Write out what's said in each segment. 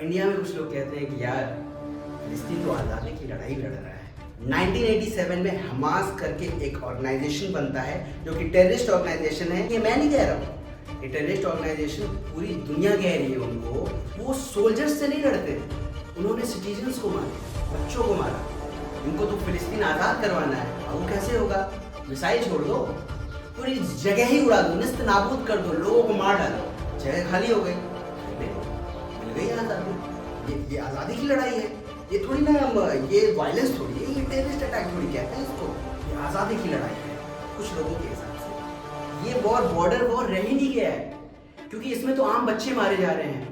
India में कुछ लोग कहते हैं कि यार फिलिस्तीन तो आज़ादी की लड़ाई लड़ रहा है। 1987 में हमास करके एक ऑर्गेनाइजेशन बनता है जो कि टेररिस्ट ऑर्गेनाइजेशन है। ये मैं नहीं कह रहा हूँ, ये टेररिस्ट ऑर्गेनाइजेशन पूरी दुनिया कह रही है उनको। वो सोल्जर्स से नहीं लड़ते, उन्होंने सिटीजन्स को मारा, बच्चों को मारा। इनको तो फिलिस्तीन आज़ाद करवाना है। अब वो कैसे होगा? मिसाइल छोड़ दो, पूरी जगह ही उड़ा दो, निस्त नाबूद कर दो, लोगों को मार डालो, जगह खाली हो गई, मिल गई आज़ादी। ये आज़ादी की लड़ाई है। ये थोड़ी ना, ये वायलेंस थोड़ी है, ये टेररिस्ट अटैक थोड़ी कहते हैं इसको। ये आज़ादी की लड़ाई है कुछ लोगों के हिसाब से। ये वॉर बॉर्डर वॉर रह ही नहीं गया है, क्योंकि इसमें तो आम बच्चे मारे जा रहे हैं,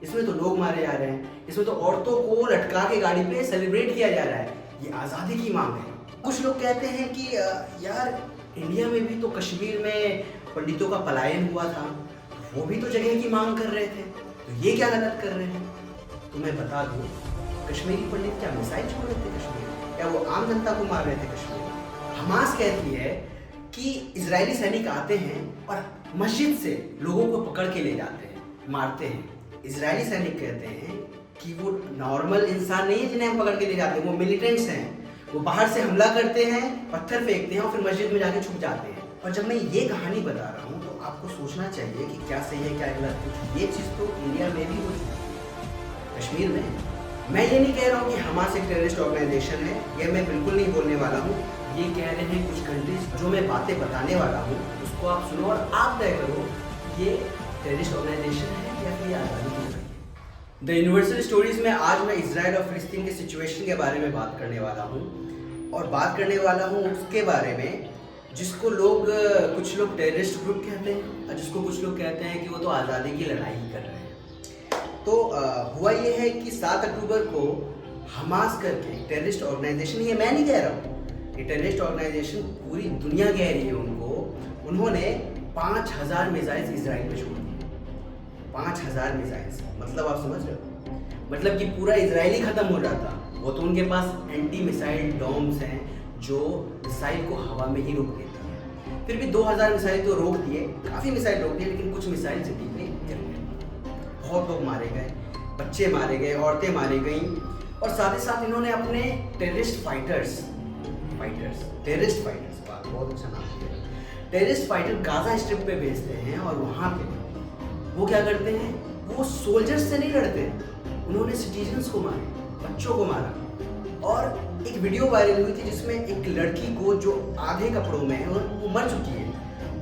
इसमें तो लोग मारे जा रहे हैं, इसमें तो औरतों को लटका के गाड़ी पे सेलिब्रेट किया जा रहा है। ये आज़ादी की मांग है। कुछ लोग कहते हैं कि यार इंडिया में भी तो कश्मीर में पंडितों का पलायन हुआ था, वो भी तो जगह की मांग कर रहे थे, तो ये क्या गलत कर रहे हैं? तो मैं बता दूं, कश्मीरी पंडित क्या मिसाइल छोड़ रहे थे कश्मीर, या वो आम जनता को मार रहे थे कश्मीर? हमास कहती है कि इजरायली सैनिक आते हैं और मस्जिद से लोगों को पकड़ के ले जाते हैं, मारते हैं। इजरायली सैनिक कहते हैं कि वो नॉर्मल इंसान नहीं है जिन्हें हम पकड़ के ले जाते हैं, वो मिलिटेंट्स हैं। वो बाहर से हमला करते हैं, पत्थर फेंकते हैं और फिर मस्जिद में जाके छुप जाते हैं। और जब मैं ये कहानी बता रहा हूँ तो आपको सोचना चाहिए कि क्या सही है क्या गलत है। ये चीज़ तो इंडिया में भी हो चुकी है, कश्मीर में। मैं ये नहीं कह रहा हूँ कि हमास एक टेररिस्ट ऑर्गेनाइजेशन है, ये मैं बिल्कुल नहीं बोलने वाला हूँ। ये कह रहे हैं कुछ कंट्रीज, जो मैं बातें बताने वाला हूँ उसको आप सुनो और आप तय करो ये टेररिस्ट ऑर्गेनाइजेशन है या फिर आज़ादी की लड़ाई है। द यूनिवर्सल स्टोरीज में आज मैं इजराइल और फिलिस्तीन के सिचुएशन के बारे में बात करने वाला हूँ, और बात करने वाला हूँ उसके बारे में जिसको लोग, कुछ लोग टेररिस्ट ग्रुप कहते हैं और जिसको कुछ लोग कहते हैं कि वो तो आज़ादी की लड़ाई ही कर रहे हैं। तो हुआ ये है कि 7 अक्टूबर को हमास करके टेररिस्ट ऑर्गेनाइजेशन, ये मैं नहीं कह रहा हूँ, ये टेररिस्ट ऑर्गेनाइजेशन पूरी दुनिया कह रही है उनको, उन्होंने 5000 मिसाइल्स इजराइल पे छोड़ दिए। 5000 मिसाइल्स, मतलब आप समझ रहे हो, मतलब कि पूरा इजराइल ही खत्म हो जाता। वो तो उनके पास एंटी मिसाइल डॉम्स हैं जो मिसाइल को हवा में ही रोक देती है। फिर भी 2000 मिसाइल तो रोक दिए, काफ़ी मिसाइल रोक दिए, लेकिन कुछ मिसाइल सिटी में गिर गए, बहुत लोग मारे गए, बच्चे मारे गए, औरतें मारी गई। और साथ ही साथ इन्होंने अपने टेररिस्ट फाइटर्स, बहुत अच्छा नाम है, टेररिस्ट फाइटर गाजा स्ट्रिप पे भेजते हैं और वहाँ पे वो क्या करते हैं, वो सोल्जर्स से नहीं लड़ते, उन्होंने सिटीजन्स को मारे, बच्चों को मारा। और एक वीडियो वायरल हुई थी जिसमें एक लड़की को, जो आधे कपड़ों में है, वो मर चुकी है,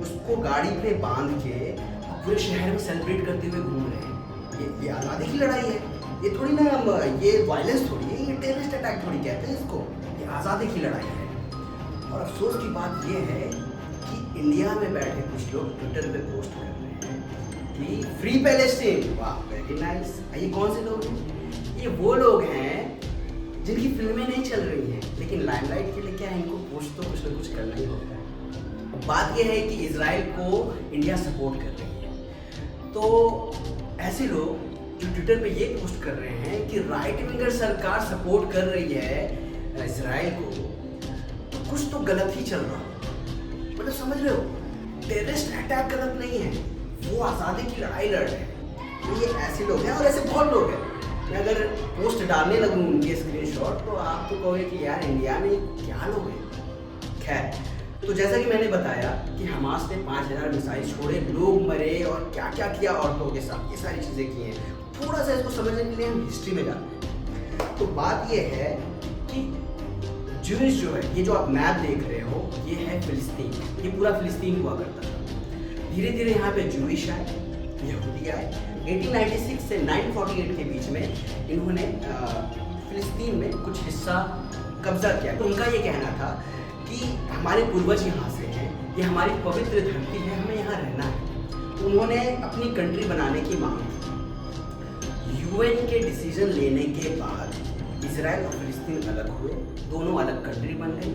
उसको गाड़ी पे बांध के पूरे शहर में सेलिब्रेट करते हुए घूम रहे हैं। ये आज़ादी की लड़ाई है। ये थोड़ी ना, ये वायलेंस थोड़ी है, ये टेररिस्ट अटैक थोड़ी कहते हैं इसको। ये आज़ादी की लड़ाई है। और अफसोस की बात ये है कि इंडिया में बैठे कुछ लोग ट्विटर पे पोस्ट कर रहे हैं कि फ्री पैलेस्टीन, वाह वेरी नाइस। ये कौन से लोग हैं? ये वो लोग हैं जिनकी फिल्में नहीं चल रही हैं, लेकिन लाइमलाइट के लिए क्या है, इनको पोस्ट तो कुछ ना कुछ करना ही होता है। बात यह है कि इजराइल को इंडिया सपोर्ट कर रही है, तो ऐसे लोग जो ट्विटर पे ये पोस्ट कर रहे हैं कि राइट विंगर सरकार सपोर्ट कर रही है इजराइल को, तो कुछ तो गलत ही चल रहा है। मतलब समझ रहे हो, टेररिस्ट अटैक गलत नहीं है, वो आज़ादी की लड़ाई लड़ रहे हैं। तो ये ऐसे लोग हैं और ऐसे बहुत लोग हैं। मैं अगर पोस्ट डालने लगूँ उनके स्क्रीनशॉट तो आप तो कहोगे कि यार इंडिया में क्या लोग हैं। खैर, तो जैसा कि मैंने बताया कि हमास ने 5000 मिसाइल छोड़े, लोग मरे और क्या क्या किया औरतों के साथ, ये सारी चीज़ें की हैं। थोड़ा सा इसको समझने के लिए हम हिस्ट्री में जाते हैं। तो बात ये है कि ज्यूइश जो है, ये जो आप मैप देख रहे हो, ये है फिलिस्तीन। ये पूरा फिलिस्तीन हुआ करता था। धीरे धीरे यहाँ पे ज्यूइश आए, यहूदी आए। 1896 से 948 के बीच में इन्होंने फिलिस्तीन में कुछ हिस्सा कब्जा किया। तो उनका ये कहना था कि हमारे पूर्वज यहाँ से हैं, ये हमारी पवित्र धरती है, हमें यहाँ रहना है। तो उन्होंने अपनी कंट्री बनाने की मांग की। यूएन के डिसीजन लेने के बाद इजराइल और फिलिस्तीन अलग हुए, दोनों अलग कंट्री बन गई।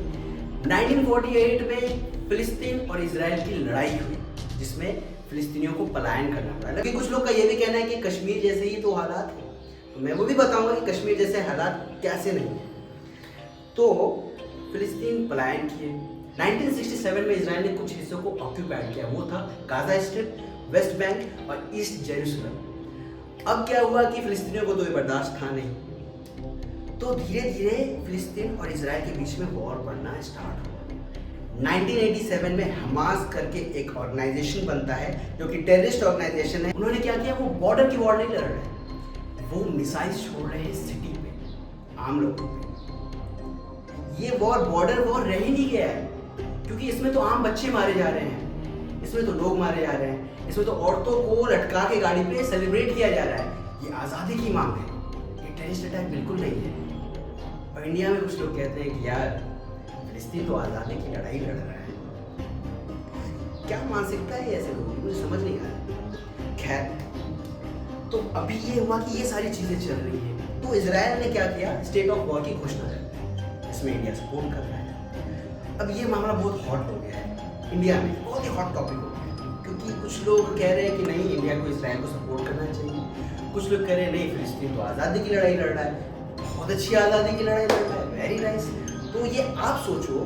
1948 में फिलिस्तीन और इजराइल की लड़ाई हुई, जिसमें फिलिस्तीनियों को पलायन करना पड़ा। लेकिन कुछ लोग का ये भी कहना है कि कश्मीर जैसे ही तो हालात हैं, तो मैं वो भी बताऊंगा कि कश्मीर जैसे हालात कैसे नहीं है। तो फिलिस्तीन पलायन किए। 1967 में इजराइल ने कुछ हिस्सों को ऑक्यूपाइड किया, वो था गाजा स्ट्रिप, वेस्ट बैंक और ईस्ट जेरूसलम। अब क्या हुआ कि फिलिस्तीनियों को तो ये बर्दाश्त था नहीं, तो धीरे धीरे फिलिस्तीन और इजराइल के बीच में वॉर बढ़ना स्टार्ट हुआ। 1987 में हमास करके एक ऑर्गेनाइजेशन बनता है जो कि टेररिस्ट ऑर्गेनाइजेशन है। उन्होंने क्या किया, वो बॉर्डर की वॉर नहीं लड़ रहे, वो मिसाइल छोड़ रहे हैं सिटी पे, आम लोगों पे। ये वॉर बॉर्डर वॉर रह ही नहीं गया है, क्योंकि इसमें तो आम बच्चे मारे जा रहे हैं, इसमें तो लोग मारे जा रहे हैं, इसमें तो औरतों को लटका के गाड़ी पे सेलिब्रेट किया जा रहा है। ये आज़ादी की मांग है, ये टेररिस्ट अटैक बिल्कुल नहीं है। और इंडिया में कुछ लोग कहते हैं कि यार फिलिस्तीन तो आज़ादी की लड़ाई लड़ रहा है। क्या मानसिकता है ऐसे लोगों की, मुझे समझ नहीं आ रहा। खैर, तो अभी ये हुआ कि ये सारी चीज़ें चल रही हैं, तो इजराइल ने क्या किया, स्टेट ऑफ वॉर की घोषणा कर दी। इसमें इंडिया सपोर्ट कर रहा है। अब ये मामला बहुत हॉट हो गया है इंडिया में, बहुत ही हॉट टॉपिक हो गया है, क्योंकि कुछ लोग कह रहे हैं कि नहीं, इंडिया को इसराइल को सपोर्ट करना चाहिए। कुछ लोग कह रहे हैं नहीं, फिलिस्तीन तो आज़ादी की लड़ाई लड़ रहा है, बहुत अच्छी आज़ादी की लड़ाई लड़ रहा है, वेरी नाइस। तो ये आप सोचो,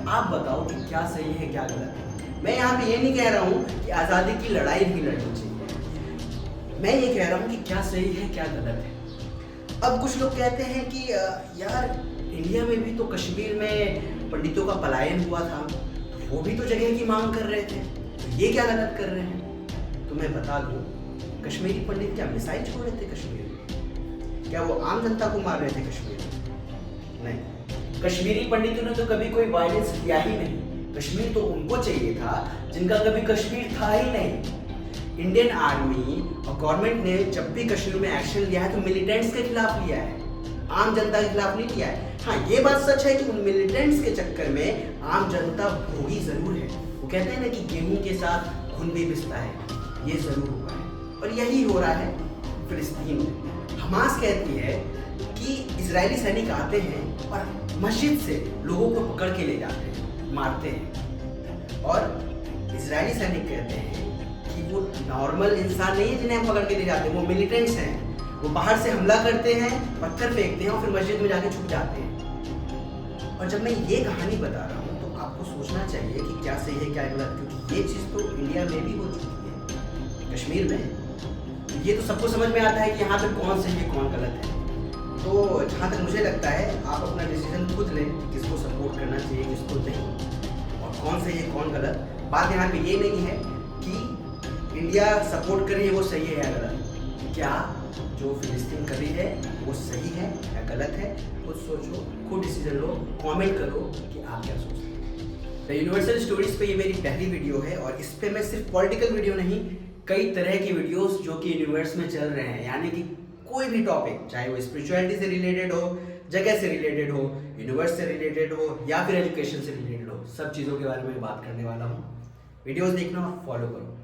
आप बताओ कि क्या सही है क्या गलत है। मैं यहाँ पे ये नहीं कह रहा हूँ कि आज़ादी की लड़ाई भी लड़नी चाहिए, मैं ये कह रहा हूँ कि क्या सही है क्या गलत है। अब कुछ लोग कहते हैं कि यार इंडिया में भी तो कश्मीर में पंडितों का पलायन हुआ था, तो वो भी तो जगह की मांग कर रहे थे, तो ये क्या गलत कर रहे हैं। तो मैं बता दूँ, कश्मीरी पंडित क्या मिसाइल छोड़ रहे थे कश्मीर में? क्या वो आम जनता को मार रहे थे कश्मीर में? नहीं, कश्मीरी पंडितों ने तो कभी कोई वायलेंस किया ही नहीं। कश्मीर तो उनको चाहिए था जिनका कभी कश्मीर था ही नहीं। इंडियन आर्मी और गवर्नमेंट ने जब भी कश्मीर में एक्शन लिया है तो मिलिटेंट्स के खिलाफ लिया है, आम जनता के खिलाफ नहीं लिया है। हाँ, ये बात सच है कि उन मिलिटेंट्स के चक्कर में आम जनता भोगी जरूर है। वो कहते हैं ना कि गेहूं के साथ खून भी पिसता है, ये जरूर हुआ है, और यही हो रहा है फिलिस्तीन में। हमास कहती है कि इजरायली सैनिक आते हैं और मस्जिद से लोगों को पकड़ के ले जाते हैं, मारते हैं, और इजरायली सैनिक कहते हैं कि वो नॉर्मल इंसान नहीं है जिन्हें हम पकड़ के ले जाते हैं, वो मिलिटेंट्स हैं। वो बाहर से हमला करते हैं, पत्थर फेंकते हैं और फिर मस्जिद में जाके छुप जाते हैं। और जब मैं ये कहानी बता रहा हूँ तो आपको सोचना चाहिए कि क्या सही है क्या गलत, क्योंकि ये चीज़ तो इंडिया में भी हो चुकी है, कश्मीर में। ये तो सबको समझ में आता है कि यहाँ पे कौन सही है कौन गलत है। तो जहाँ तक मुझे लगता है, आप अपना डिसीजन खुद लें, किसको सपोर्ट करना चाहिए किसको नहीं, और कौन सही है कौन गलत। बात यहाँ पे ये नहीं है कि इंडिया सपोर्ट कर रही है वो सही है या गलत। क्या जो फिलिस्तीन कर रही है वो सही है या गलत है, खुद सोचो, खुद डिसीजन लो, कमेंट करो कि आप क्या सोचते हैं। तो यूनिवर्सल स्टोरीज पे ये मेरी पहली वीडियो है, और इस पे मैं सिर्फ पॉलिटिकल वीडियो नहीं, कई तरह की वीडियोस जो कि यूनिवर्स में चल रहे हैं, यानी कि कोई भी टॉपिक, चाहे वो स्पिरिचुअलिटी से रिलेटेड हो, जगह से रिलेटेड हो, यूनिवर्स से रिलेटेड हो, या फिर एजुकेशन से रिलेटेड हो, सब चीज़ों के बारे में बात करने वाला हूँ। वीडियोस देखना और फॉलो करो।